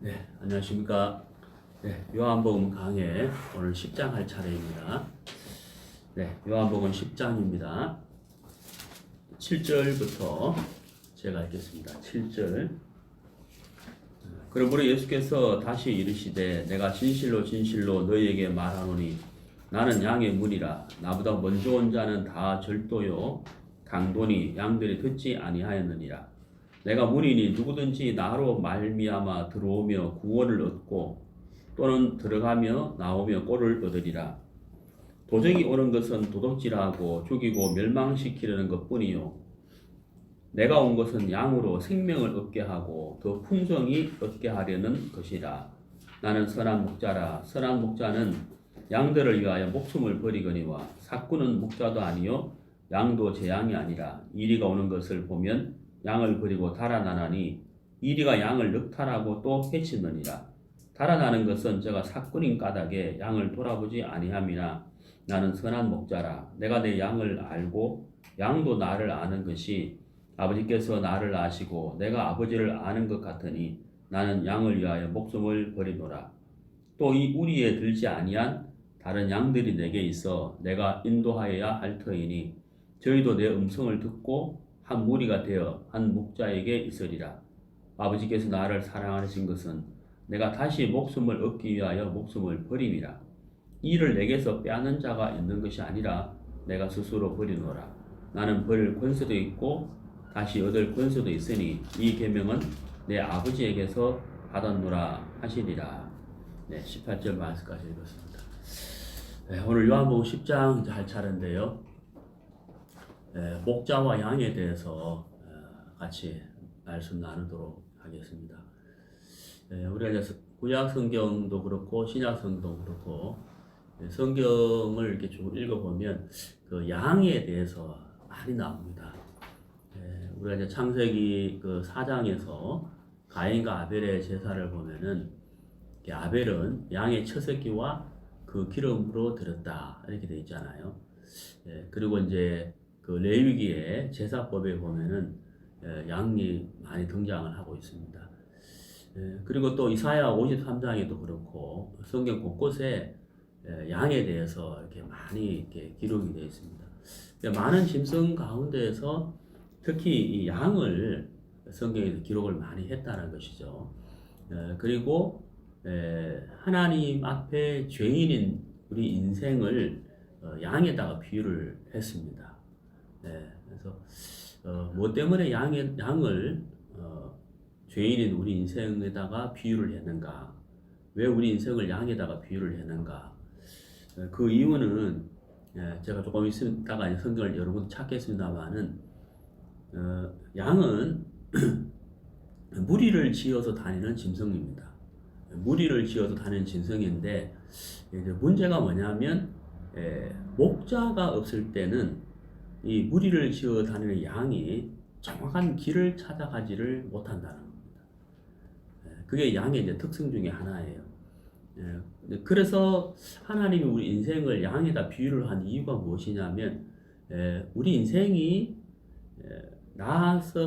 네, 안녕하십니까. 네, 요한복음 강해 오늘 10장 할 차례입니다. 네, 요한복음 10장입니다. 7절부터 제가 읽겠습니다. 7절. 그러므로 예수께서 다시 이르시되 내가 진실로 진실로 너희에게 말하노니 나는 양의 문이라. 나보다 먼저 온 자는 다 절도요 강도니 양들이 듣지 아니하였느니라. 내가 문이니 누구든지 나로 말미암아 들어오며 구원을 얻고 또는 들어가며 나오며 꼴을 얻으리라. 도적이 오는 것은 도둑질하고 죽이고 멸망시키려는 것뿐이요 내가 온 것은 양으로 생명을 얻게 하고 더 풍성히 얻게 하려는 것이라. 나는 선한 목자라. 선한 목자는 양들을 위하여 목숨을 버리거니와 삭구는 목자도 아니요 양도 제 양이 아니라. 이리가 오는 것을 보면 양을 버리고 달아나나니 이리가 양을 늑탈하고 또 해치느니라. 달아나는 것은 저가 삭군인 까닭에 양을 돌아보지 아니함이나 나는 선한 목자라. 내가 내 양을 알고 양도 나를 아는 것이 아버지께서 나를 아시고 내가 아버지를 아는 것 같으니 나는 양을 위하여 목숨을 버리노라. 또 이 우리에 들지 아니한 다른 양들이 내게 있어 내가 인도하여야 할 터이니 저희도 내 음성을 듣고 한 무리가 되어 한 목자에게 있으리라. 아버지께서 나를 사랑하신 것은 내가 다시 목숨을 얻기 위하여 목숨을 버림이라. 이를 내게서 빼앗는 자가 있는 것이 아니라 내가 스스로 버리노라. 나는 버릴 권세도 있고 다시 얻을 권세도 있으니 이 계명은 내 아버지에게서 받았노라 하시리라. 네, 18절 말씀까지 읽었습니다. 네, 오늘 요한복음 10장 할 차례인데요. 목자와 양에 대해서 같이 말씀 나누도록 하겠습니다. 우리가 이제 구약 성경도 그렇고 신약 성경도 그렇고 성경을 이렇게 쭉 읽어보면 그 양에 대해서 많이 나옵니다. 우리가 이제 창세기 그 4장에서 가인과 아벨의 제사를 보면은 아벨은 양의 처새끼와 그 기름으로 드렸다 이렇게 되어 있잖아요. 그리고 이제 그 레위기의 제사법에 보면은 양이 많이 등장을 하고 있습니다. 그리고 또 이사야 53장에도 그렇고 성경 곳곳에 양에 대해서 이렇게 많이 이렇게 기록이 되어 있습니다. 많은 짐승 가운데에서 특히 이 양을 성경에서 기록을 많이 했다는 것이죠. 그리고 하나님 앞에 죄인인 우리 인생을 양에다가 비유를 했습니다. 그래서 뭐 때문에 양을 죄인인 우리 인생에다가 비유를 했는가? 왜 우리 인생을 양에다가 비유를 했는가? 그 이유는 제가 조금 있다가 성경을 여러분 찾겠습니다만은 양은 무리를 지어서 다니는 짐승입니다. 무리를 지어서 다니는 짐승인데 이제 문제가 뭐냐면 목자가 없을 때는 이 무리를 지어 다니는 양이 정확한 길을 찾아가지를 못한다는 겁니다. 그게 양의 이제 특성 중에 하나예요. 그래서 하나님이 우리 인생을 양에다 비유를 한 이유가 무엇이냐면 우리 인생이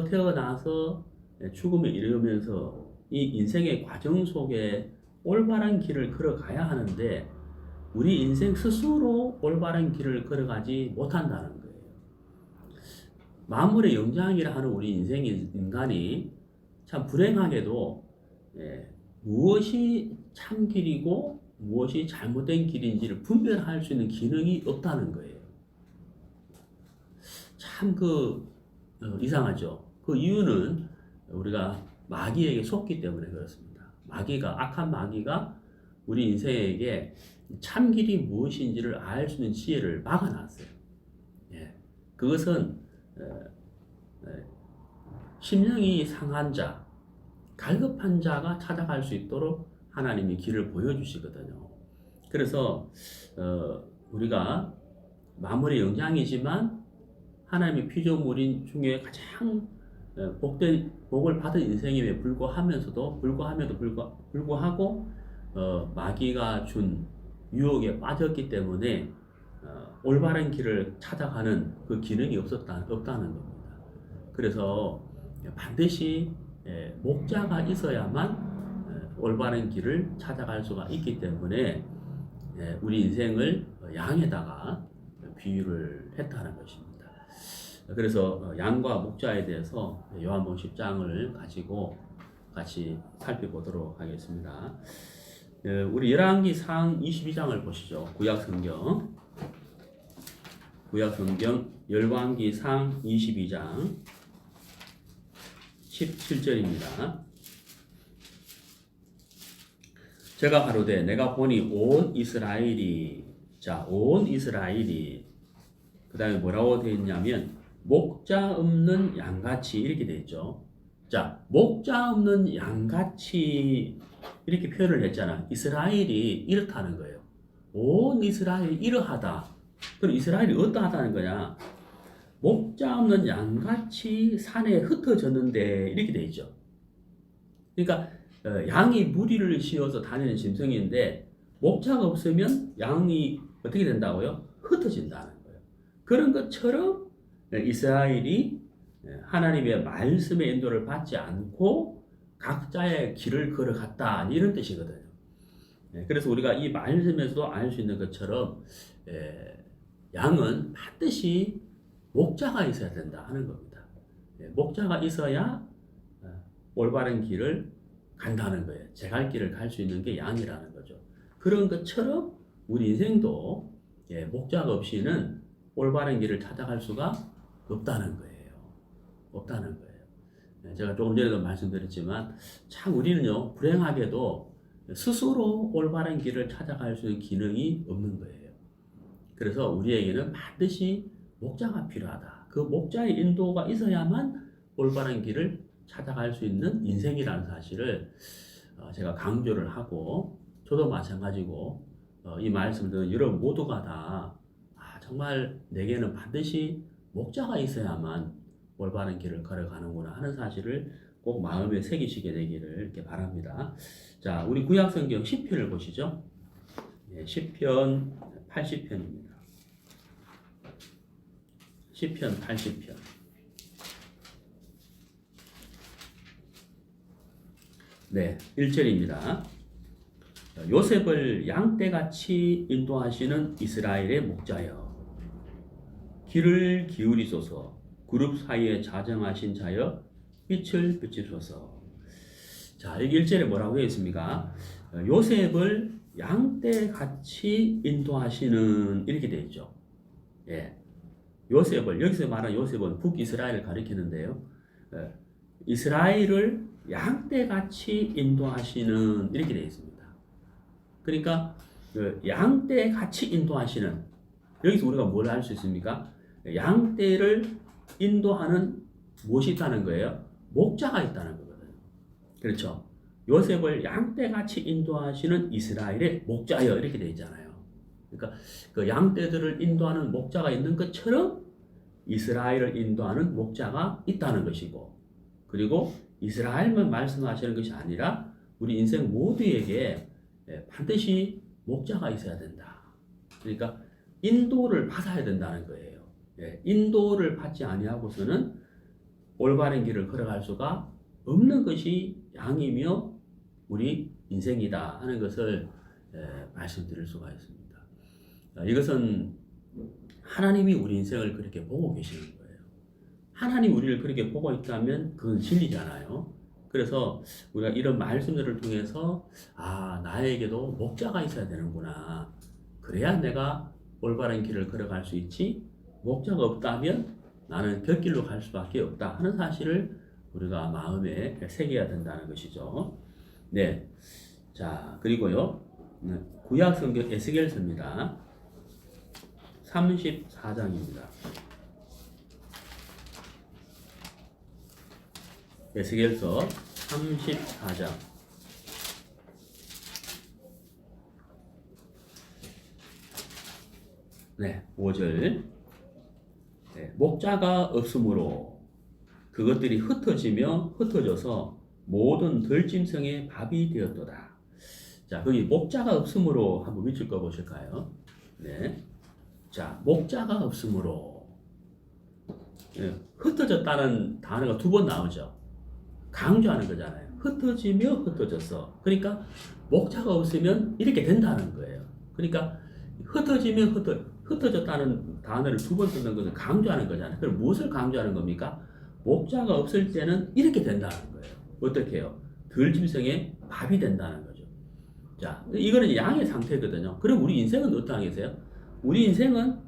태어나서 죽음에 이르면서 이 인생의 과정 속에 올바른 길을 걸어가야 하는데 우리 인생 스스로 올바른 길을 걸어가지 못한다는 거예요. 만물의 영장이라 하는 우리 인간이 참 불행하게도 무엇이 참 길이고 무엇이 잘못된 길인지를 분별할 수 있는 기능이 없다는 거예요. 참 이상하죠. 그 이유는 우리가 마귀에게 속기 때문에 그렇습니다. 악한 마귀가 우리 인생에게 참 길이 무엇인지를 알 수 있는 지혜를 막아놨어요. 그것은 심령이 상한 자, 갈급한 자가 찾아갈 수 있도록 하나님이 길을 보여주시거든요. 그래서 우리가 만물의 영장이지만 하나님의 피조물인 중에 가장 복을 받은 인생임에 불구하고 마귀가 준 유혹에 빠졌기 때문에 올바른 길을 찾아가는 그 기능이 없다는 겁니다. 그래서 반드시 목자가 있어야만 올바른 길을 찾아갈 수가 있기 때문에 우리 인생을 양에다가 비유를 했다는 것입니다. 그래서 양과 목자에 대해서 요한복음 10장을 가지고 같이 살펴보도록 하겠습니다. 우리 열왕기상 22장을 보시죠. 구약성경 열왕기상 22장 17절입니다. 제가 가로되 내가 보니 온 이스라엘이 그 다음에 뭐라고 되어 있냐면 목자 없는 양같이 이렇게 되어 있죠. 자, 목자 없는 양같이 이렇게 표현을 했잖아. 이스라엘이 이렇다는 거예요. 온 이스라엘이 이러하다. 그럼 이스라엘이 어떠하다는 거냐? 목자 없는 양같이 산에 흩어졌는데 이렇게 되어 있죠. 그러니까 양이 무리를 씌워서 다니는 짐승인데 목자가 없으면 양이 어떻게 된다고요? 흩어진다는 거예요. 그런 것처럼 이스라엘이 하나님의 말씀의 인도를 받지 않고 각자의 길을 걸어갔다 이런 뜻이거든요. 그래서 우리가 이 말씀에서도 알 수 있는 것처럼 양은 반드시 목자가 있어야 된다 하는 겁니다. 목자가 있어야 올바른 길을 간다는 거예요. 제 갈 길을 갈 수 있는 게 양이라는 거죠. 그런 것처럼 우리 인생도 목자가 없이는 올바른 길을 찾아갈 수가 없다는 거예요. 제가 조금 전에도 말씀드렸지만 참 우리는요 불행하게도 스스로 올바른 길을 찾아갈 수 있는 기능이 없는 거예요. 그래서 우리에게는 반드시 목자가 필요하다. 그 목자의 인도가 있어야만 올바른 길을 찾아갈 수 있는 인생이라는 사실을 제가 강조를 하고 저도 마찬가지고 이 말씀을 듣는 여러분 모두가 다 정말 내게는 반드시 목자가 있어야만 올바른 길을 걸어가는구나 하는 사실을 꼭 마음에 새기시게 되기를 이렇게 바랍니다. 자, 우리 구약성경 10편을 보시죠. 10편 80편입니다. 10편 80편. 네, 1절입니다. 요셉을 양떼같이 인도하시는 이스라엘의 목자여, 귀를 기울이소서. 그룹 사이에 자정하신 자여, 빛을 비추소서. 자, 여기 1절에 뭐라고 되어 있습니까? 요셉을 양떼같이 인도하시는 이렇게 되어 있죠. 요셉을, 여기서 말하는 요셉은 북이스라엘을 가리키는데요. 이스라엘을 양떼같이 인도하시는 이렇게 되어 있습니다. 그러니까 양떼같이 인도하시는, 여기서 우리가 뭘 알 수 있습니까? 양떼를 인도하는 무엇이 있다는 거예요? 목자가 있다는 거거든요. 그렇죠? 요셉을 양떼같이 인도하시는 이스라엘의 목자여 이렇게 되어 있잖아요. 그러니까 그 양떼들을 인도하는 목자가 있는 것처럼 이스라엘을 인도하는 목자가 있다는 것이고, 그리고 이스라엘만 말씀하시는 것이 아니라 우리 인생 모두에게 반드시 목자가 있어야 된다. 그러니까 인도를 받아야 된다는 거예요. 인도를 받지 아니하고서는 올바른 길을 걸어갈 수가 없는 것이 양이며 우리 인생이다 하는 것을 말씀드릴 수가 있습니다. 이것은 하나님이 우리 인생을 그렇게 보고 계시는 거예요. 하나님이 우리를 그렇게 보고 있다면 그건 진리잖아요. 그래서 우리가 이런 말씀들을 통해서 나에게도 목자가 있어야 되는구나. 그래야 내가 올바른 길을 걸어갈 수 있지. 목자가 없다면 나는 곁길로 갈 수밖에 없다 하는 사실을 우리가 마음에 새겨야 된다는 것이죠. 네. 자, 그리고요. 구약성경 에스겔서입니다. 34장입니다. 에스겔서 34장. 네, 5절. 목자가 없으므로 그것들이 흩어져서 모든 들짐승의 밥이 되었도다. 자, 거기 목자가 없으므로 한번 밑줄 거 보실까요? 네. 자, 목자가 없으므로 흩어졌다는 단어가 2번 나오죠. 강조하는 거잖아요. 흩어지며 흩어졌어. 그러니까 목자가 없으면 이렇게 된다는 거예요. 그러니까 흩어지면 흩어졌다는 단어를 두 번 쓰는 것을 강조하는 거잖아요. 그럼 무엇을 강조하는 겁니까? 목자가 없을 때는 이렇게 된다는 거예요. 어떻게 해요? 들짐승의 밥이 된다는 거죠. 자, 이거는 양의 상태거든요. 그럼 우리 인생은 어떠한 게세요? 우리 인생은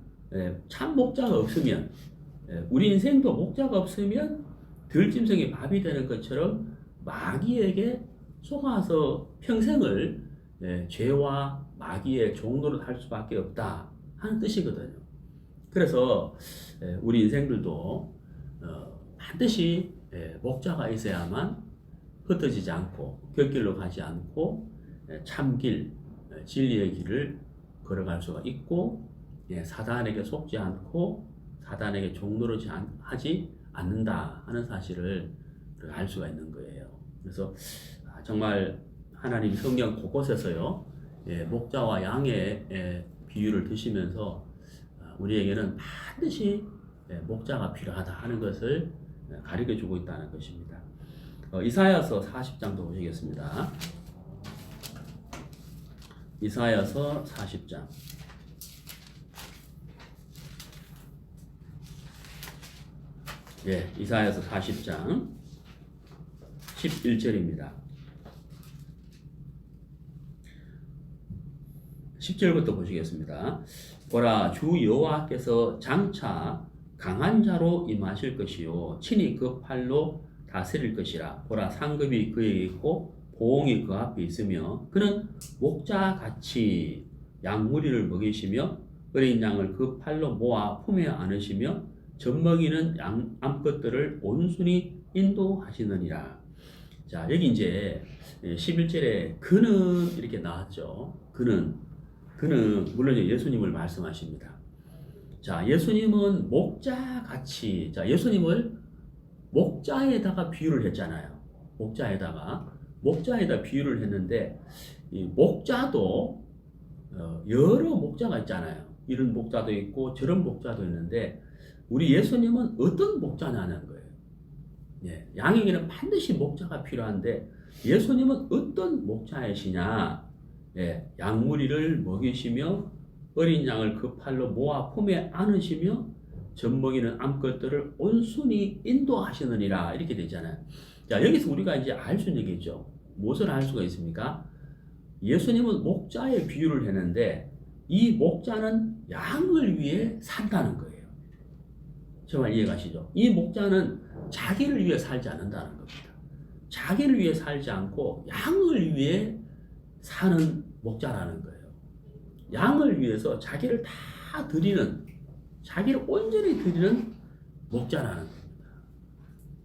참 목자가 없으면, 우리 인생도 목자가 없으면 들짐승의 밥이 되는 것처럼 마귀에게 속아서 평생을 죄와 마귀의 종노릇 할 수밖에 없다 하는 뜻이거든요. 그래서 우리 인생들도 반드시 목자가 있어야만 흩어지지 않고 곁길로 가지 않고 참길, 진리의 길을 걸어갈 수가 있고 사단에게 속지 않고 사단에게 종노릇 하지 않는다 하는 사실을 알 수가 있는 거예요. 그래서 정말 하나님 성경 곳곳에서요 목자와 양의 비유를 드시면서 우리에게는 반드시 목자가 필요하다 하는 것을 가르쳐 주고 있다는 것입니다. 이사야서 40장도 보시겠습니다. 이사야서 40장. 이사야서 40장 11절입니다. 10절부터 보시겠습니다. 보라, 주 여호와께서 장차 강한 자로 임하실 것이요 친히 그 팔로 다스릴 것이라. 보라, 상급이 그에게 있고 보응이 그 앞에 있으며 그는 목자같이 양무리를 먹이시며 어린 양을 그 팔로 모아 품에 안으시며 젖먹이는 양 암것들을 온순히 인도하시느니라. 자, 여기 이제 11절에 그는 이렇게 나왔죠. 그는 물론 예수님을 말씀하십니다. 자, 예수님은 목자같이, 자, 예수님을 목자에다가 비유를 했잖아요. 목자에다 비유를 했는데 이 목자도 여러 목자가 있잖아요. 이런 목자도 있고 저런 목자도 있는데 우리 예수님은 어떤 목자냐는 거예요. 양에게는 반드시 목자가 필요한데 예수님은 어떤 목자이시냐? 양무리를 먹이시며 어린 양을 그 팔로 모아 품에 안으시며 젖먹이는 암것들을 온순히 인도하시느니라 이렇게 되잖아요. 자, 여기서 우리가 이제 알 수 있는 게 있죠. 무엇을 알 수가 있습니까? 예수님은 목자의 비유를 했는데 이 목자는 양을 위해 산다는 거예요. 정말 이해가시죠? 이 목자는 자기를 위해 살지 않는다는 겁니다. 자기를 위해 살지 않고 양을 위해 사는 목자라는 거예요. 양을 위해서 자기를 다 드리는, 자기를 온전히 드리는 목자라는 겁니다.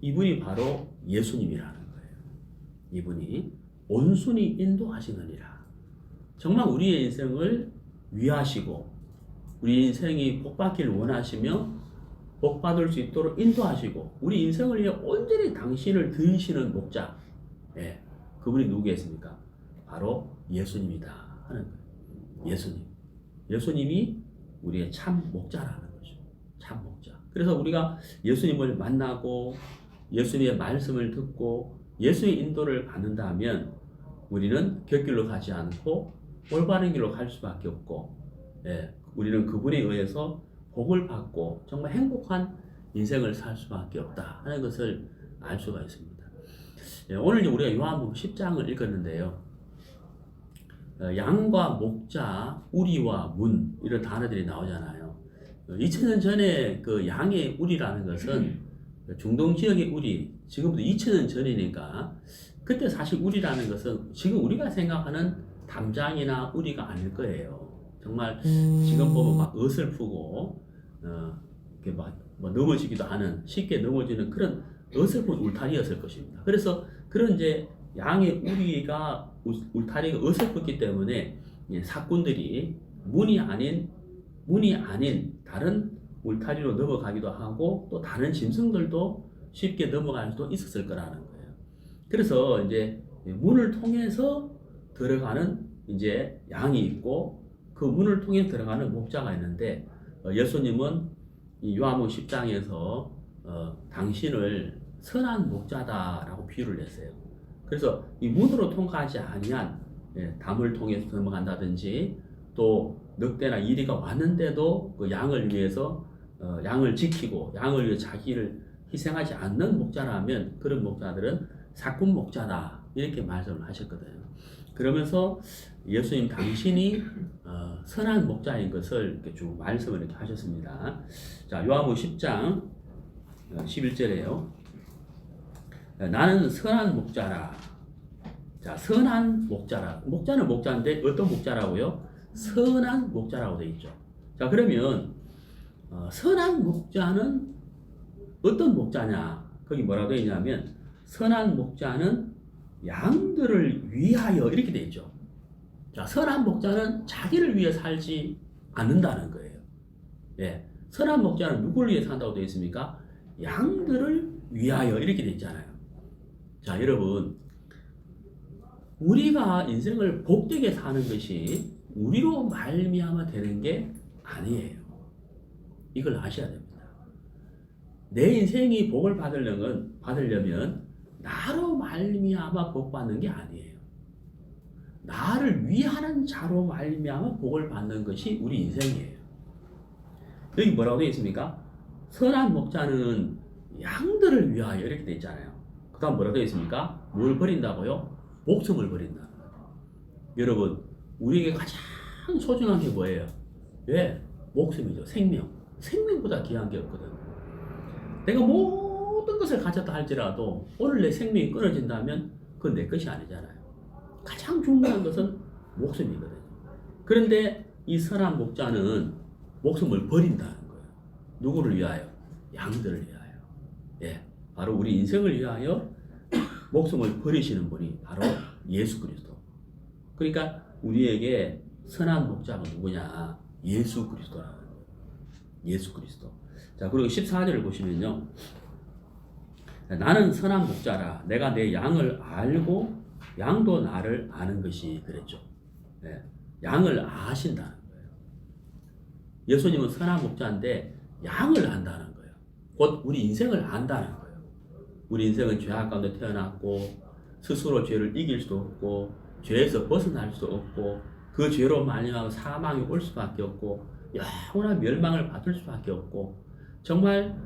이분이 바로 예수님이라는 거예요. 이분이 온순히 인도하시느니라. 정말 우리의 인생을 위하시고 우리 인생이 복받기를 원하시며 복받을 수 있도록 인도하시고 우리 인생을 위해 온전히 당신을 드리시는 목자, 그분이 누구겠습니까? 바로 예수님이다 하는 거예요. 예수님이 우리의 참 목자라는 거죠. 참 목자. 그래서 우리가 예수님을 만나고 예수님의 말씀을 듣고 예수의 인도를 받는다면 우리는 곁길로 가지 않고 올바른 길로 갈 수밖에 없고, 우리는 그분에 의해서 복을 받고 정말 행복한 인생을 살 수밖에 없다 하는 것을 알 수가 있습니다. 오늘 우리가 요한복음 10장을 읽었는데요. 양과 목자, 우리와 문 이런 단어들이 나오잖아요. 2000년 전에 그 양의 우리라는 것은 중동 지역의 우리, 지금부터 2000년 전이니까 그때 사실 우리라는 것은 지금 우리가 생각하는 담장이나 우리가 아닐 거예요. 정말 지금 보면 막 어설프고 이렇게 막 넘어지기도 하는, 쉽게 넘어지는 그런 어설픈 울타리였을 것입니다. 그래서 그런 이제 양의 우리가 울타리가 어설펐기 때문에 사꾼들이 문이 아닌 다른 울타리로 넘어가기도 하고 또 다른 짐승들도 쉽게 넘어갈 수도 있었을 거라는 거예요. 그래서 이제 문을 통해서 들어가는 이제 양이 있고 그 문을 통해 들어가는 목자가 있는데 예수님은 이 요한복음 10장에서 당신을 선한 목자다라고 비유를 했어요. 그래서 이 문으로 통과하지 아니한 담을 통해서 넘어간다든지 또 늑대나 이리가 왔는데도 그 양을 위해서 양을 지키고 양을 위해 자기를 희생하지 않는 목자라면 그런 목자들은 사꾼 목자다 이렇게 말씀을 하셨거든요. 그러면서 예수님 당신이 선한 목자인 것을 이렇게 쭉 말씀을 이렇게 하셨습니다. 자, 요한복음 10장 11절에요. 나는 선한 목자라. 자, 선한 목자라. 목자는 목자인데 어떤 목자라고요? 선한 목자라고 되어 있죠. 자, 그러면 선한 목자는 어떤 목자냐? 거기 뭐라고 되어 있냐면 선한 목자는 양들을 위하여 이렇게 되어 있죠. 자, 선한 목자는 자기를 위해 살지 않는다는 거예요. 예, 선한 목자는 누구를 위해 산다고 되어 있습니까? 양들을 위하여 이렇게 되어 있잖아요. 자, 여러분, 우리가 인생을 복되게 사는 것이 우리로 말미암아 되는 게 아니에요. 이걸 아셔야 됩니다. 내 인생이 복을 받으려면 나로 말미암아 복 받는 게 아니에요. 나를 위하는 자로 말미암아 복을 받는 것이 우리 인생이에요. 여기 뭐라고 되어 있습니까? 선한 목자는 양들을 위하여 이렇게 되어 있잖아요. 그 다음 뭐라고 되어 있습니까? 뭘 버린다고요? 목숨을 버린다. 여러분, 우리에게 가장 소중한 게 뭐예요? 왜? 목숨이죠. 생명. 생명보다 귀한 게 없거든. 내가 모든 것을 가졌다 할지라도 오늘 내 생명이 끊어진다면 그건 내 것이 아니잖아요. 가장 중요한 것은 목숨이거든요. 그런데 이 선한 목자는 목숨을 버린다는 거예요. 누구를 위하여? 양들을 위하여. 예, 바로 우리 인생을 위하여 목숨을 버리시는 분이 바로 예수 그리스도. 그러니까 우리에게 선한 목자가 누구냐? 예수 그리스도라는 거예요. 예수 그리스도. 자, 그리고 14절을 보시면요. 나는 선한 목자라. 내가 내 양을 알고 양도 나를 아는 것이 그랬죠. 네, 양을 아신다는 거예요. 예수님은 선한 목자인데 양을 안다는 거예요. 곧 우리 인생을 안다는 거예요. 우리 인생은 죄악 가운데 태어났고 스스로 죄를 이길 수도 없고 죄에서 벗어날 수 없고 그 죄로 말미암아 사망이 올 수밖에 없고 영원한 멸망을 받을 수밖에 없고 정말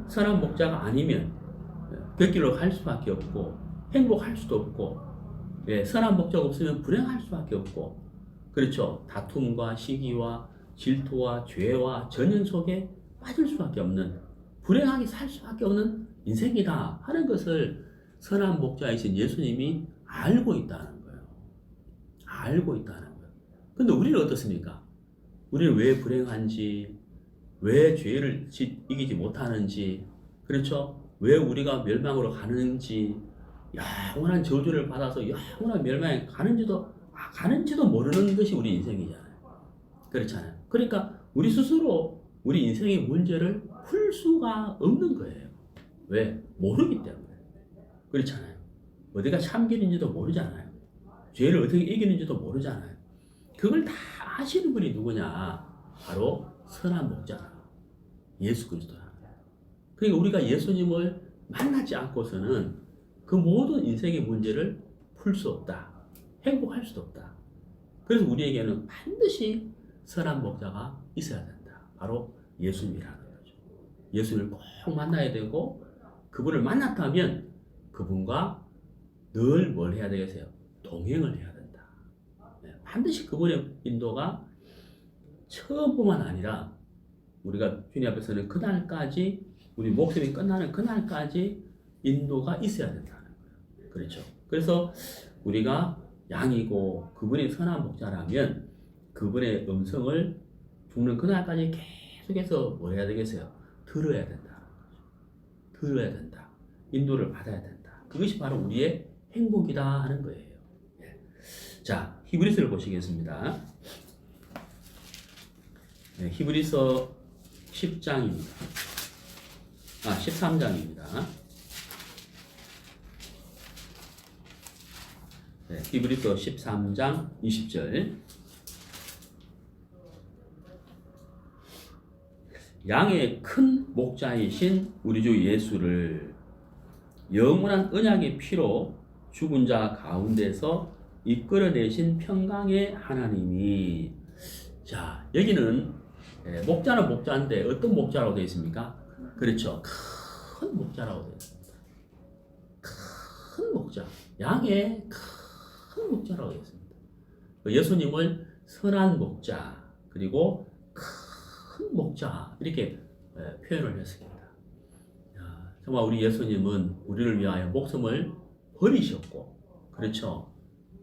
선한 목자가 아니면 곁길로 갈 수밖에 없고 행복할 수도 없고 선한 목자가 없으면 불행할 수밖에 없고 그렇죠. 다툼과 시기와 질투와 죄와 전연 속에 빠질 수밖에 없는 불행하게 살 수밖에 없는 인생이다 하는 것을 선한 목자이신 예수님이 알고 있다는 거예요. 알고 있다는 거예요. 근데 우리는 어떻습니까? 우리는 왜 불행한지, 왜 죄를 이기지 못하는지, 그렇죠? 왜 우리가 멸망으로 가는지, 영원한 저주를 받아서 영원한 멸망에 가는지도 모르는 것이 우리 인생이잖아요. 그렇잖아요. 그러니까 우리 스스로 우리 인생의 문제를 풀 수가 없는 거예요. 왜? 모르기 때문에. 그렇잖아요. 어디가 참길인지도 모르잖아요. 죄를 어떻게 이기는지도 모르잖아요. 그걸 다 아시는 분이 누구냐? 바로 선한 목자라. 예수 그리스도라. 그러니까 우리가 예수님을 만나지 않고서는 그 모든 인생의 문제를 풀 수 없다. 행복할 수도 없다. 그래서 우리에게는 반드시 선한 목자가 있어야 된다. 바로 예수님이라는 거죠. 예수님을 꼭 만나야 되고 그분을 만났다면 그분과 늘 뭘 해야 되겠어요? 동행을 해야 된다. 반드시 그분의 인도가 처음뿐만 아니라 우리가 주님 앞에서는 그날까지 우리 목숨이 끝나는 그날까지 인도가 있어야 된다는 거예요. 그렇죠. 그래서 우리가 양이고 그분이 선한 목자라면 그분의 음성을 죽는 그날까지 계속해서 뭐 해야 되겠어요? 들어야 된다. 들어야 된다. 인도를 받아야 된다. 그것이 바로 우리의 행복이다 하는 거예요. 자, 히브리서를 보시겠습니다. 네, 히브리서 10장입니다. 13장입니다. 네, 히브리서 13장 20절. 양의 큰 목자이신 우리 주 예수를 영원한 언약의 피로 죽은 자 가운데서 이끌어내신 평강의 하나님이. 자, 여기는 목자는 목자인데 어떤 목자라고 되어 있습니까? 그렇죠. 큰 목자라고 되어 있습니다. 큰 목자. 양의 큰 목자라고 되어 있습니다. 예수님을 선한 목자 그리고 큰 목자 이렇게 표현을 했습니다. 정말 우리 예수님은 우리를 위하여 목숨을 버리셨고, 그렇죠.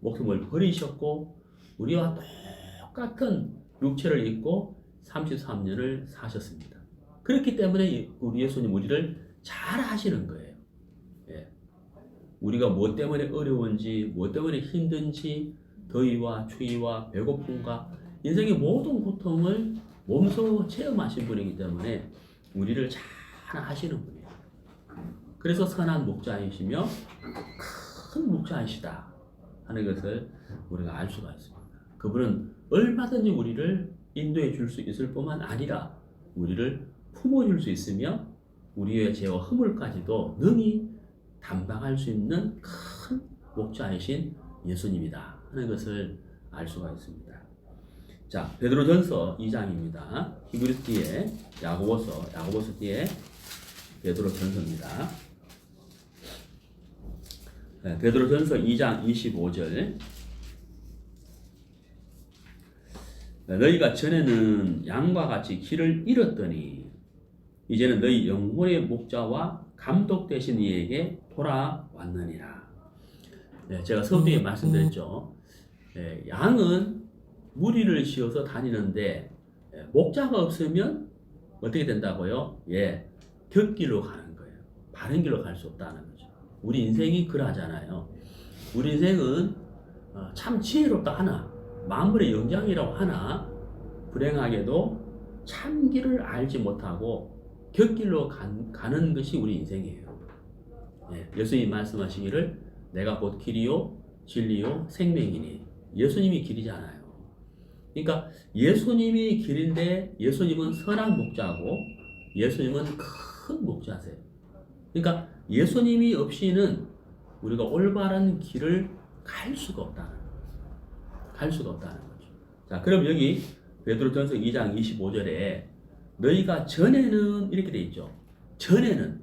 목숨을 버리셨고 우리와 똑같은 육체를 입고 33년을 사셨습니다. 그렇기 때문에 우리 예수님 우리를 잘 아시는 거예요. 예. 우리가 뭐 때문에 어려운지, 뭐 때문에 힘든지, 더위와 추위와 배고픔과 인생의 모든 고통을 몸소 체험하신 분이기 때문에 우리를 잘 아시는 분이에요. 그래서 선한 목자이시며 큰 목자이시다 하는 것을 우리가 알 수가 있습니다. 그분은 얼마든지 우리를 인도해 줄 수 있을 뿐만 아니라 우리를 품어줄 수 있으며 우리의 죄와 허물까지도 능히 담당할 수 있는 큰 목자이신 예수님이다 하는 것을 알 수가 있습니다. 자, 베드로전서 2장입니다. 히브리서 뒤에 야고보서 뒤에 베드로전서입니다. 베드로전서 2장 25절. 너희가 전에는 양과 같이 길을 잃었더니 이제는 너희 영혼의 목자와 감독 되신 이에게 돌아왔느니라. 제가 서두에 말씀드렸죠. 양은 무리를 지어서 다니는데 목자가 없으면 어떻게 된다고요? 곁길로 가는 거예요. 바른 길로 갈 수 없다는 거죠. 우리 인생이 그러하잖아요. 우리 인생은 참 지혜롭다 하나, 만물의 영장이라고 하나, 불행하게도 참 길을 알지 못하고 곁길로 가는 것이 우리 인생이에요. 예수님이 말씀하시기를 내가 곧 길이요 진리요 생명이니. 예수님이 길이잖아요. 그러니까 예수님이 길인데 예수님은 선한 목자고 예수님은 큰 목자세요. 그러니까 예수님이 없이는 우리가 올바른 길을 갈 수가 없다는 거죠. 자, 그럼 여기 베드로전서 2장 25절에 너희가 전에는 이렇게 돼 있죠. 전에는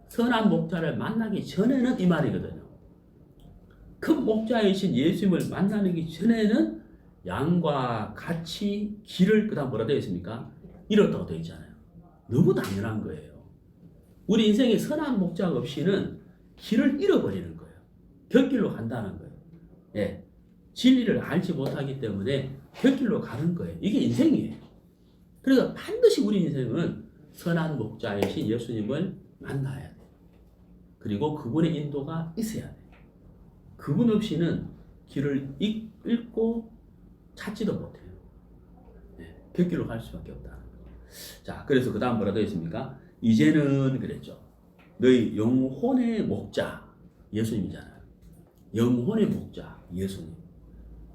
선한 목자를 만나기 전에는 이 말이거든요. 큰 목자이신 예수님을 만나기 전에는 양과 같이 길을 그다음 뭐라 되어 있습니까? 잃었다고 되어 있잖아요. 너무 당연한 거예요. 우리 인생에 선한 목자가 없이는 길을 잃어버리는 거예요. 곁길로 간다는 거예요. 진리를 알지 못하기 때문에 곁길로 가는 거예요. 이게 인생이에요. 그래서 반드시 우리 인생은 선한 목자이신 예수님을 만나야 돼요. 그리고 그분의 인도가 있어야 돼요. 그분 없이는 길을 잃고 찾지도 못해요. 곁길로 갈 수밖에 없다는 거예요. 자, 그래서 그 다음 뭐라 되어 있습니까? 이제는 그랬죠. 너희 영혼의 목자 예수님이잖아요. 영혼의 목자 예수님.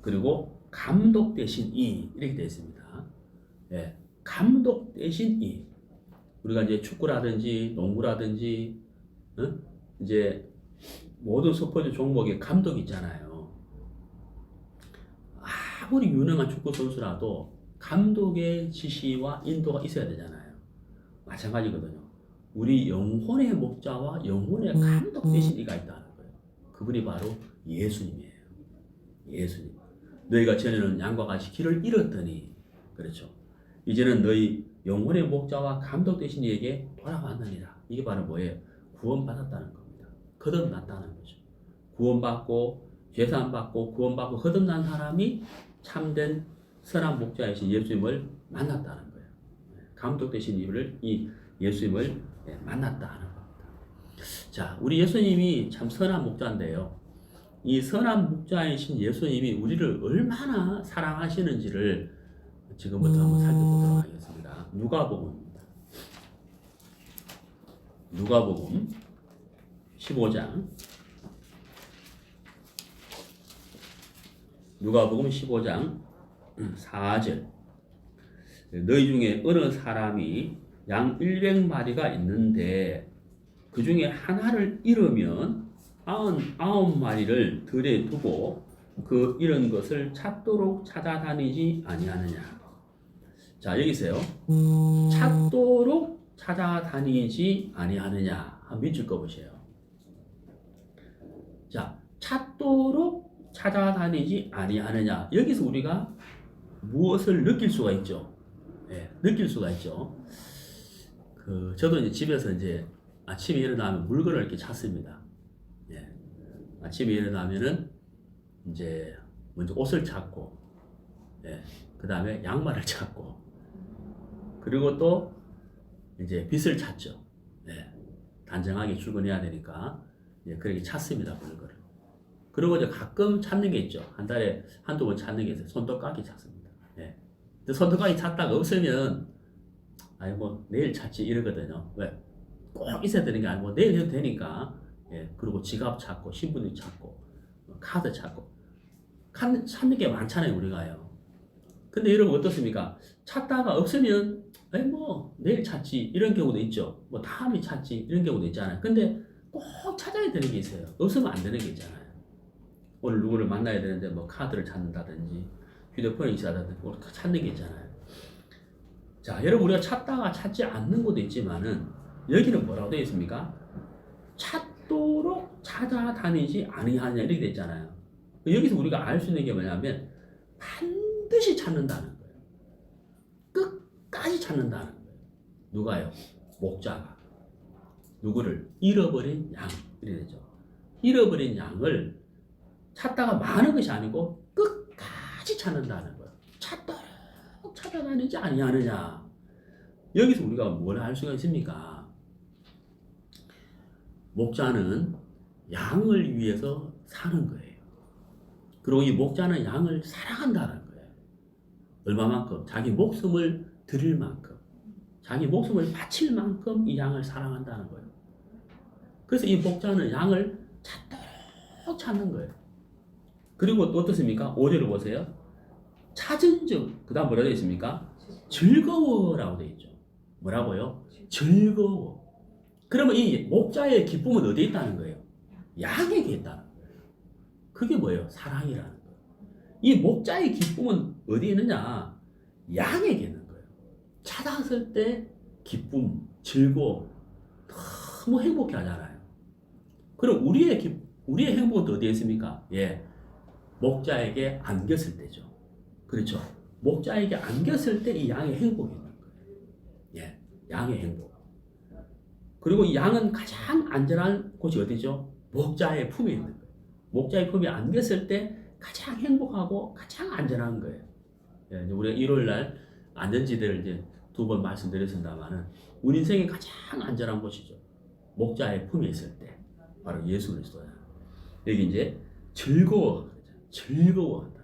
그리고 감독 대신 이 이렇게 되어 있습니다. 감독 대신 이. 우리가 이제 축구라든지 농구라든지 이제 모든 스포츠 종목에 감독이 있잖아요. 아무리 유능한 축구 선수라도 감독의 지시와 인도가 있어야 되잖아요. 마찬가지거든요. 우리 영혼의 목자와 영혼의 감독 대신 이가 있다는 거예요. 그분이 바로 예수님이에요. 예수님. 너희가 전에는 양과 같이 길을 잃었더니, 그렇죠. 이제는 너희 영혼의 목자와 감독 되신 이에게 돌아왔느니라. 이게 바로 뭐예요? 구원받았다는 겁니다. 거듭났다는 거죠. 구원받고 죄사함받고 구원받고 거듭난 사람이 참된 선한 목자이신 예수님을 만났다는 거예요. 감독 되신 이 예수님을 만났다는 겁니다. 자, 우리 예수님이 참 선한 목자인데요. 이 선한 목자이신 예수님이 우리를 얼마나 사랑하시는지를 지금부터 한번 살펴보도록 하겠습니다. 누가복음입니다. 누가복음 15장. 누가복음 15장 4절. 너희 중에 어느 사람이 양 100마리가 있는데 그 중에 하나를 잃으면 99마리를 들에 두고 그 잃은 것을 찾도록 찾아다니지 아니하느냐. 자, 여기서요. 찾도록 찾아다니지 아니하느냐. 한번 밑줄 꺼보세요. 자, 찾도록 찾아다니지 아니하느냐. 여기서 우리가 무엇을 느낄 수가 있죠? 예, 느낄 수가 있죠. 저도 이제 집에서 이제 아침에 일어나면 물건을 이렇게 찾습니다. 예, 아침에 일어나면은 이제 먼저 옷을 찾고, 예, 그 다음에 양말을 찾고, 그리고 또 이제 빗을 찾죠. 예, 단정하게 출근해야 되니까, 예, 그렇게 찾습니다, 물건을. 그리고 이제 가끔 찾는 게 있죠. 한 달에 한두 번 찾는 게 있어요. 손톱깎이 찾습니다. 예. 근데 손톱깎이 찾다가 없으면, 아니, 뭐, 내일 찾지, 이러거든요. 왜? 꼭 있어야 되는 게 아니고, 내일 해도 되니까, 예. 그리고 지갑 찾고, 신분증 찾고, 카드 찾고. 찾는 게 많잖아요, 우리가요. 근데 여러분 어떻습니까? 찾다가 없으면, 아니, 뭐, 내일 찾지, 이런 경우도 있죠. 뭐, 다음에 찾지, 이런 경우도 있잖아요. 근데 꼭 찾아야 되는 게 있어요. 없으면 안 되는 게 있잖아요. 오늘 누구를 만나야 되는데, 뭐, 카드를 찾는다든지, 휴대폰이 있어야든지, 뭐, 찾는 게 있잖아요. 자, 여러분, 우리가 찾다가 찾지 않는 것도 있지만은, 여기는 뭐라고 되어 있습니까? 찾도록 찾아다니지 아니하냐, 이렇게 되어 있잖아요. 여기서 우리가 알 수 있는 게 뭐냐면, 반드시 찾는다는 거예요. 끝까지 찾는다는 거예요. 누가요? 목자가. 누구를? 잃어버린 양. 이렇게 되죠. 잃어버린 양을 찾다가 많은 것이 아니고, 끝까지 찾는다는 거예요. 찾도록 찾아다니지 아니하느냐. 여기서 우리가 뭘 알 수가 있습니까? 목자는 양을 위해서 사는 거예요. 그리고 이 목자는 양을 사랑한다는 거예요. 얼마만큼? 자기 목숨을 드릴 만큼, 자기 목숨을 바칠 만큼 이 양을 사랑한다는 거예요. 그래서 이 목자는 양을 찾도록 찾는 거예요. 그리고 또 어떻습니까? 5절을 보세요. 찾은 즉, 그 다음 뭐라고 되어 있습니까? 즐거워라고 되어 있죠. 뭐라고요? 즐거워. 그러면 이 목자의 기쁨은 어디에 있다는 거예요? 양에게 있다는 거예요. 그게 뭐예요? 사랑이라는 거예요. 이 목자의 기쁨은 어디에 있느냐? 양에게 있는 거예요. 찾았을 때 기쁨, 즐거움, 너무 행복해 하잖아요. 그럼 우리의 행복은 어디에 있습니까? 예, 목자에게 안겼을 때죠. 그렇죠? 목자에게 안겼을 때 이 양의 행복이 있는 거예요. 예, 양의 행복. 그리고 이 양은 가장 안전한 곳이 어디죠? 목자의 품에 있는 거예요. 목자의 품에 안겼을 때 가장 행복하고 가장 안전한 거예요. 예, 우리가 일요일 날 안전지대를 이제 2번 말씀드렸습니다만은 우리 인생의 가장 안전한 곳이죠. 목자의 품에 있을 때 바로 예수 그리스도야. 여기 이제 즐거워한다.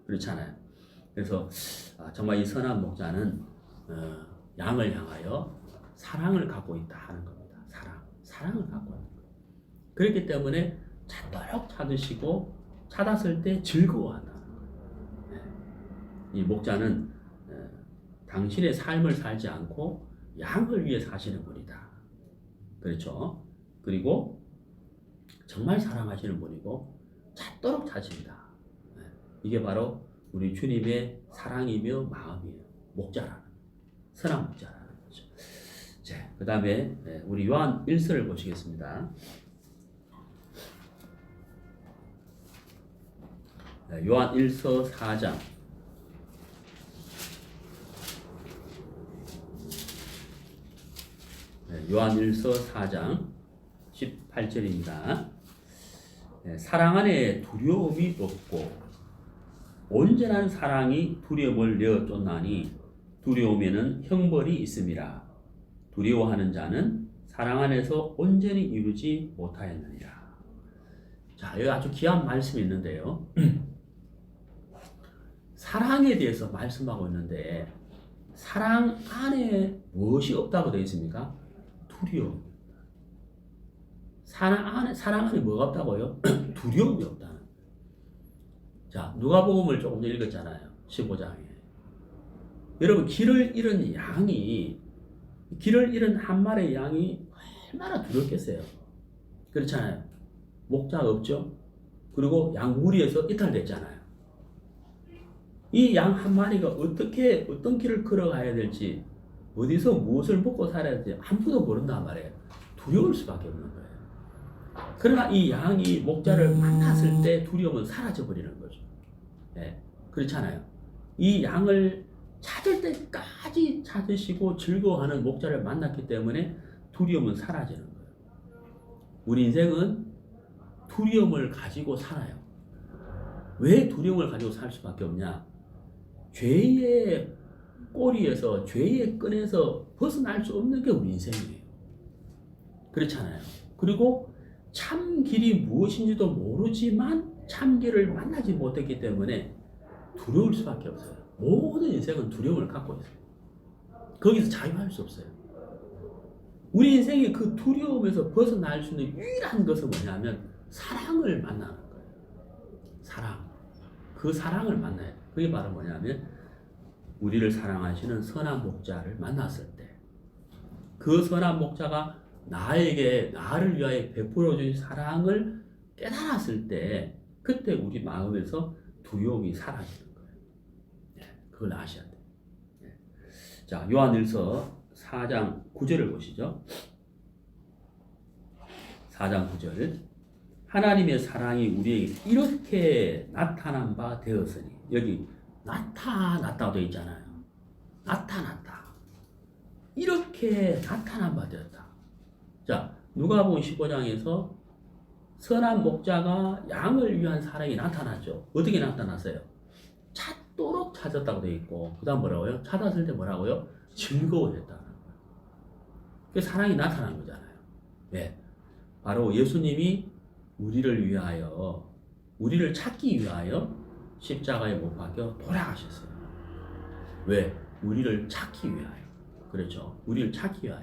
그렇잖아요. 그래서 정말 이 선한 목자는 양을 향하여 사랑을 갖고 있다 하는 겁니다. 사랑을 갖고 있는 거예요. 그렇기 때문에 찾도록 찾으시고 찾았을 때 즐거워한다는 거예요. 이 목자는 당신의 삶을 살지 않고 양을 위해 사시는 분이다. 그렇죠? 그리고 정말 사랑하시는 분이고 찾도록 찾으신다. 이게 바로 우리 주님의 사랑이며 마음이에요. 목자라는, 선한 목자라는 거죠. 자, 그 다음에 우리 요한 1서를 보시겠습니다. 요한 1서 4장. 요한 1서 4장 18절입니다. 사랑 안에 두려움이 없고 온전한 사랑이 두려움을 내어 쫓나니 두려움에는 형벌이 있음이라. 두려워하는 자는 사랑 안에서 온전히 이루지 못하였느니라. 자, 여기 아주 귀한 말씀이 있는데요. 사랑에 대해서 말씀하고 있는데 사랑 안에 무엇이 없다고 되어 있습니까? 두려움. 사랑 안에 뭐가 없다고요? 두려움이 없다는. 자, 누가복음을 조금 전 읽었잖아요. 15장에. 여러분, 길을 잃은 한 마리의 양이 얼마나 두렵겠어요. 그렇잖아요. 목자가 없죠. 그리고 양무리에서 이탈됐잖아요. 이 양 한 마리가 어떤 길을 걸어가야 될지, 어디서 무엇을 먹고 살아야 될지 아무도 모른단 말이에요. 두려울 수밖에 없는 거예요. 그러나 이 양이 목자를 만났을 때 두려움은 사라져 버리는 거죠. 네, 그렇잖아요. 이 양을 찾을 때까지 찾으시고 즐거워하는 목자를 만났기 때문에 두려움은 사라지는 거예요. 우리 인생은 두려움을 가지고 살아요. 왜 두려움을 가지고 살 수밖에 없냐? 죄의 꼬리에서, 죄의 끈에서 벗어날 수 없는 게 우리 인생이에요. 그렇잖아요. 그리고 참 길이 무엇인지도 모르지만 참 길을 만나지 못했기 때문에 두려울 수밖에 없어요. 모든 인생은 두려움을 갖고 있어요. 거기서 자유할 수 없어요. 우리 인생이 그 두려움에서 벗어날 수 있는 유일한 것은 뭐냐면 사랑을 만나는 거예요. 사랑. 그 사랑을 만나야 돼요. 그게 바로 뭐냐면 우리를 사랑하시는 선한 목자를 만났을 때, 그 선한 목자가 나를 위하여 베풀어 주신 사랑을 깨달았을 때, 그때 우리 마음에서 두려움이 사라지는 거예요. 그걸 아셔야 돼요. 자, 요한일서 4장 9절을 보시죠. 4장 9절. 하나님의 사랑이 우리에게 이렇게 나타난 바 되었으니, 여기 나타났다고 되어 있잖아요. 나타났다. 이렇게 나타난 바 되었다. 자, 누가복음 15장에서 선한 목자가 양을 위한 사랑이 나타났죠. 어떻게 나타났어요? 찾도록 찾았다고 되어 있고, 그 다음 뭐라고요? 찾았을 때 뭐라고요? 즐거워했다는 거예요. 그 사랑이 나타난 거잖아요. 네. 바로 예수님이 우리를 위하여, 우리를 찾기 위하여 십자가에 못 박혀 돌아가셨어요. 왜? 우리를 찾기 위하여. 그렇죠. 우리를 찾기 위하여.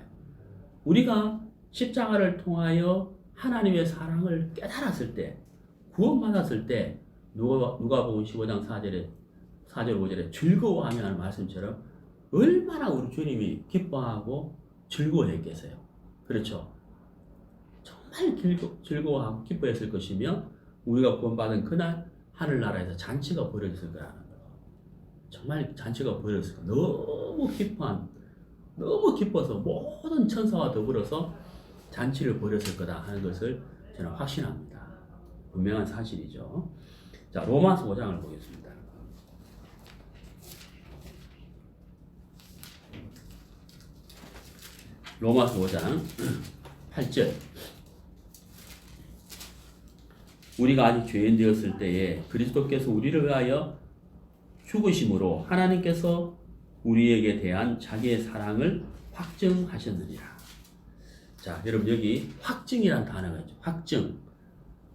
우리가 십자가를 통하여 하나님의 사랑을 깨달았을 때, 구원받았을 때, 누가복음 15장 4절 5절에 즐거워하며 하는 말씀처럼 얼마나 우리 주님이 기뻐하고 즐거워했겠어요. 그렇죠. 정말 즐거워하고 기뻐했을 것이며, 우리가 구원받은 그날 하늘나라에서 잔치가 벌어졌을 거라는 거예요. 정말 잔치가 벌어졌을 거예요. 너무 기뻐서 모든 천사와 더불어서 잔치를 벌였을 거다 하는 것을 저는 확신합니다. 분명한 사실이죠. 자, 로마서 5장을 보겠습니다. 로마서 5장 8절. 우리가 아직 죄인 되었을 때에 그리스도께서 우리를 위하여 죽으심으로 하나님께서 우리에게 대한 자기의 사랑을 확증하셨느니라. 자, 여러분 여기 확증이란 단어가 있죠. 확증.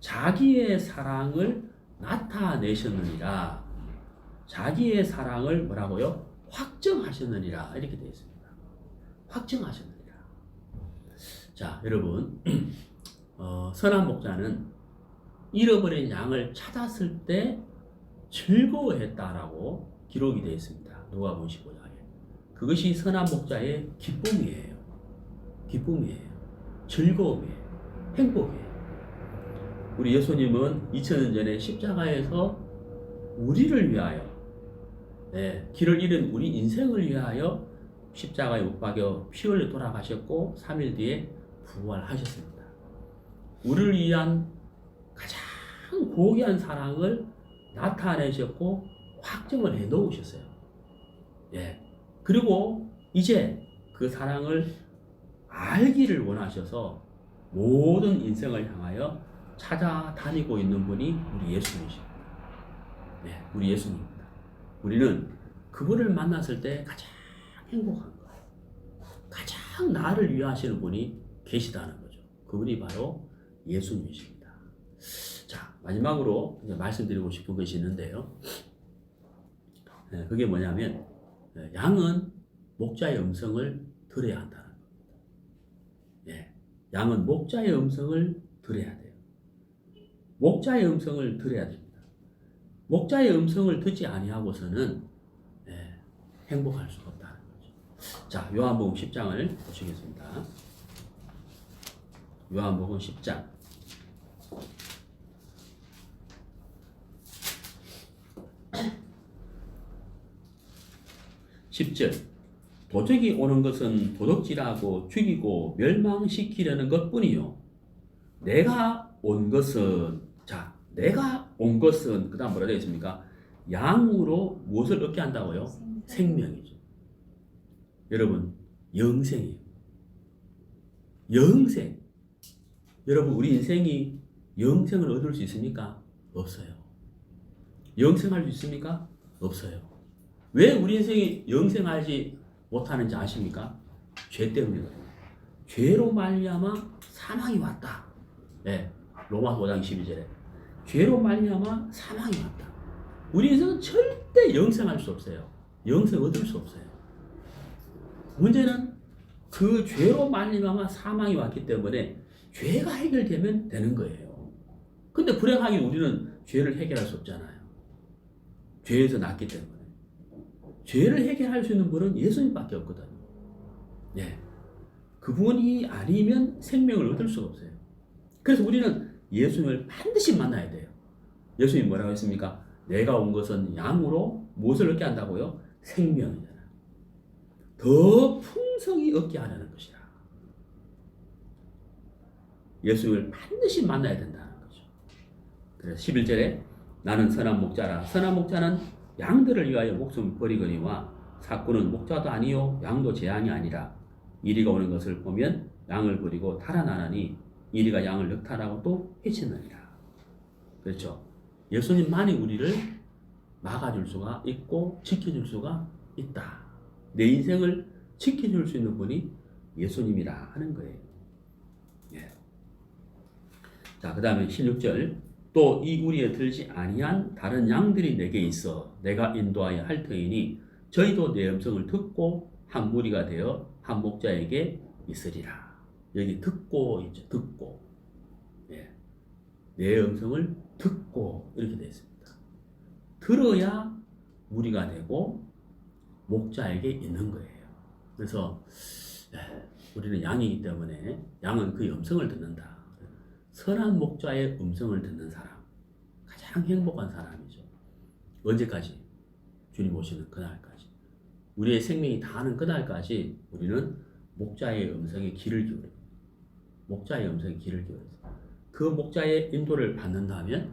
자기의 사랑을 나타내셨느니라. 자기의 사랑을 뭐라고요? 확증하셨느니라. 이렇게 되어 있습니다. 확증하셨느니라. 자, 여러분 선한 목자는 잃어버린 양을 찾았을 때 즐거워했다라고 기록이 되어 있습니다. 누가복음 15장에. 그것이 선한 목자의 기쁨이에요. 기쁨이에요. 즐거움이에요. 행복이에요. 우리 예수님은 2000년 전에 십자가에서 우리를 위하여, 길을 잃은 우리 인생을 위하여 십자가에 못 박여 피 흘려 돌아가셨고 3일 뒤에 부활하셨습니다. 우리를 위한 가장 고귀한 사랑을 나타내셨고 확증을 해 놓으셨어요. 그리고 이제 그 사랑을 알기를 원하셔서 모든 인생을 향하여 찾아다니고 있는 분이 우리 예수님이십니다. 우리 예수님입니다. 우리는 그분을 만났을 때 가장 행복한 거예요. 가장 나를 위하시는 분이 계시다는 거죠. 그분이 바로 예수님이십니다. 자, 마지막으로 이제 말씀드리고 싶은 것이 있는데요. 그게 뭐냐면 양은 목자의 음성을 들어야 한다는 겁니다. 양은 목자의 음성을 들어야 돼요. 목자의 음성을 들어야 됩니다. 목자의 음성을 듣지 아니하고서는 행복할 수가 없다는 거죠. 자, 요한복음 10장을 보시겠습니다. 요한복음 10장 10절 도적이 오는 것은 도둑질하고 죽이고 멸망시키려는 것뿐이요 내가 온 것은 내가 온 것은 그 다음 뭐라 되어 있습니까? 양으로 무엇을 얻게 한다고요? 생명이죠. 여러분 영생이에요. 영생. 여러분 우리 인생이 영생을 얻을 수 있습니까? 없어요. 영생할 수 있습니까? 없어요. 왜 우리 인생이 영생하지 못하는지 아십니까? 죄 때문이거든요. 죄로 말미암아 사망이 왔다. 네, 로마서 5장 12절에 죄로 말미암아 사망이 왔다. 우리 인생은 절대 영생할 수 없어요. 영생 얻을 수 없어요. 문제는 그 죄로 말미암아 사망이 왔기 때문에 죄가 해결되면 되는 거예요. 근데 불행하게 우리는 죄를 해결할 수 없잖아요. 죄에서 났기 때문에. 죄를 해결할 수 있는 분은 예수님밖에 없거든요. 네. 그분이 아니면 생명을 얻을 수가 없어요. 그래서 우리는 예수님을 반드시 만나야 돼요. 예수님이 뭐라고 했습니까? 내가 온 것은 양으로 무엇을 얻게 한다고요? 생명이잖아요. 더 풍성히 얻게 하려는 것이라. 예수님을 반드시 만나야 된다는 거죠. 그래서 11절에 나는 선한 목자라. 선한 목자는 양들을 위하여 목숨을 버리거니와 사꾼은 목자도 아니요 양도 재앙이 아니라 이리가 오는 것을 보면 양을 버리고 달아나니 이리가 양을 늑탈하고 또 해치느니라. 그렇죠. 예수님만이 우리를 막아줄 수가 있고 지켜줄 수가 있다. 내 인생을 지켜줄 수 있는 분이 예수님이라 하는 거예요. 예. 자, 그 다음에 16절 또 이 우리에 들지 아니한 다른 양들이 내게 있어 내가 인도하여 할 터이니 저희도 내 음성을 듣고 한 무리가 되어 한 목자에게 있으리라. 여기 듣고 있죠. 듣고. 예. 내 음성을 듣고 이렇게 되어 있습니다. 들어야 무리가 되고 목자에게 있는 거예요. 그래서 우리는 양이기 때문에 양은 그의 음성을 듣는다. 선한 목자의 음성을 듣는 사람 가장 행복한 사람이죠. 언제까지? 주님 오시는 그날까지. 우리의 생명이 다하는 그날까지 우리는 목자의 음성에 귀를 기울여요. 목자의 음성에 귀를 기울여서 그 목자의 인도를 받는다면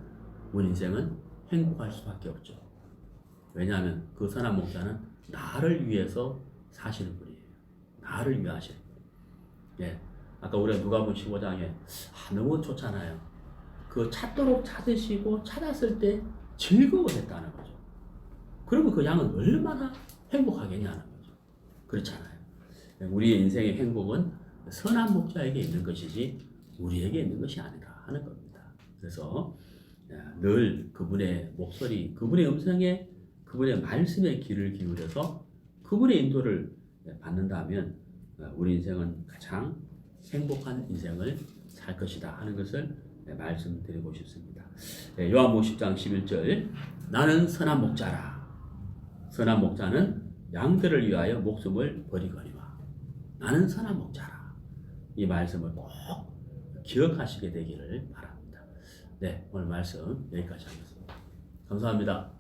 우리 인생은 행복할 수밖에 없죠. 왜냐하면 그 선한 목자는 나를 위해서 사시는 분이에요. 나를 위해 하시는 분. 예. 아까 우리가 누가복음 15장에 너무 좋잖아요. 그 찾도록 찾으시고 찾았을 때 즐거워했다는 거죠. 그러면 그 양은 얼마나 행복하겠냐는 거죠. 그렇잖아요. 우리의 인생의 행복은 선한 목자에게 있는 것이지 우리에게 있는 것이 아니라 하는 겁니다. 그래서 늘 그분의 목소리, 그분의 음성에, 그분의 말씀에 귀를 기울여서 그분의 인도를 받는다면 우리 인생은 가장 행복한 인생을 살 것이다 하는 것을 말씀드리고 싶습니다. 요한복음 10장 11절 나는 선한 목자라. 선한 목자는 양들을 위하여 목숨을 버리거니와 나는 선한 목자라. 이 말씀을 꼭 기억하시게 되기를 바랍니다. 네, 오늘 말씀 여기까지 하겠습니다. 감사합니다.